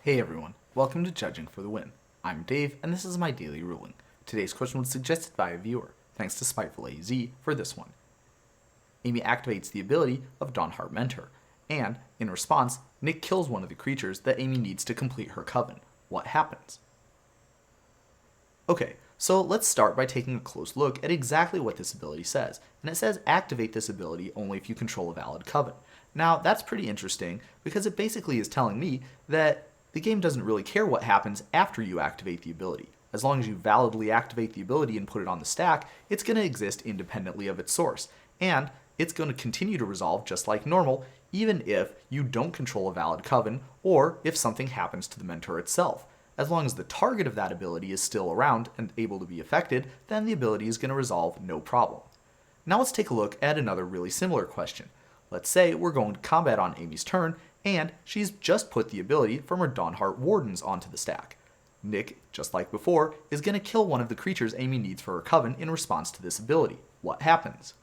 Hey everyone, welcome to Judging for the Win. I'm Dave, and this is my daily ruling. Today's question was suggested by a viewer. Thanks to Spiteful AZ for this one. Amy activates the ability of Dawnhart Mentor, and, in response, Nick kills one of the creatures that Amy needs to complete her coven. What happens? Okay, so let's start by taking a close look at exactly what this ability says. And it says activate this ability only if you control a valid coven. Now, that's pretty interesting because it basically is telling me that the game doesn't really care what happens after you activate the ability. As long as you validly activate the ability and put it on the stack, it's going to exist independently of its source. And it's going to continue to resolve just like normal, even if you don't control a valid coven or if something happens to the mentor itself. As long as the target of that ability is still around and able to be affected, then the ability is going to resolve no problem. Now let's take a look at another really similar question. Let's say we're going to combat on Amy's turn, and she's just put the ability from her Dawnhart Wardens onto the stack. Nick, just like before, is going to kill one of the creatures Amy needs for her coven in response to this ability. What happens?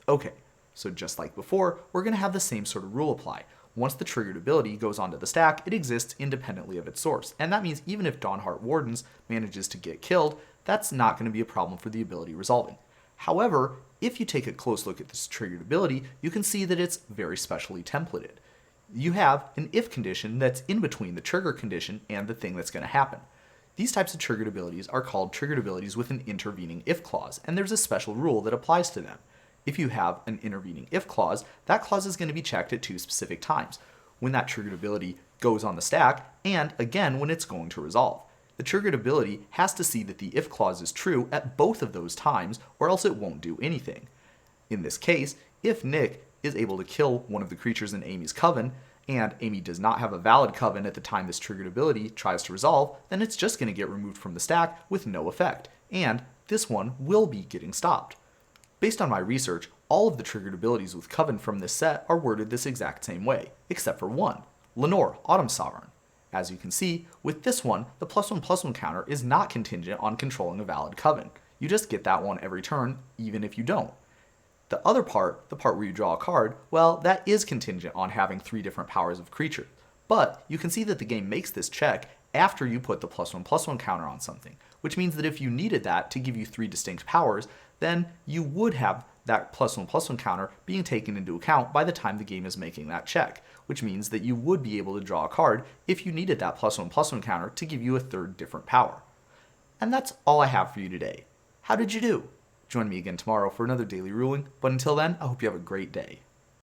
Okay, so just like before, we're going to have the same sort of rule apply. Once the triggered ability goes onto the stack, it exists independently of its source, and that means even if Dawnhart Wardens manages to get killed, that's not going to be a problem for the ability resolving. However, if you take a close look at this triggered ability, you can see that it's very specially templated. You have an if condition that's in between the trigger condition and the thing that's going to happen. These types of triggered abilities are called triggered abilities with an intervening if clause, and there's a special rule that applies to them. If you have an intervening if clause, that clause is going to be checked at two specific times: when that triggered ability goes on the stack, and again when it's going to resolve. The triggered ability has to see that the if clause is true at both of those times, or else it won't do anything. In this case, if Nick is able to kill one of the creatures in Amy's coven, and Amy does not have a valid coven at the time this triggered ability tries to resolve, then it's just going to get removed from the stack with no effect, and this one will be getting stopped. Based on my research, all of the triggered abilities with Coven from this set are worded this exact same way, except for one, Leinore, Autumn Sovereign. As you can see, with this one, the +1/+1 counter is not contingent on controlling a valid Coven. You just get that one every turn, even if you don't. The other part, the part where you draw a card, well, that is contingent on having 3 different powers of creature. But you can see that the game makes this check after you put the +1/+1 counter on something, which means that if you needed that to give you 3 distinct powers, then you would have that +1/+1 counter being taken into account by the time the game is making that check, which means that you would be able to draw a card if you needed that +1/+1 counter to give you a 3rd different power. And that's all I have for you today. How did you do? Join me again tomorrow for another daily ruling, but until then, I hope you have a great day.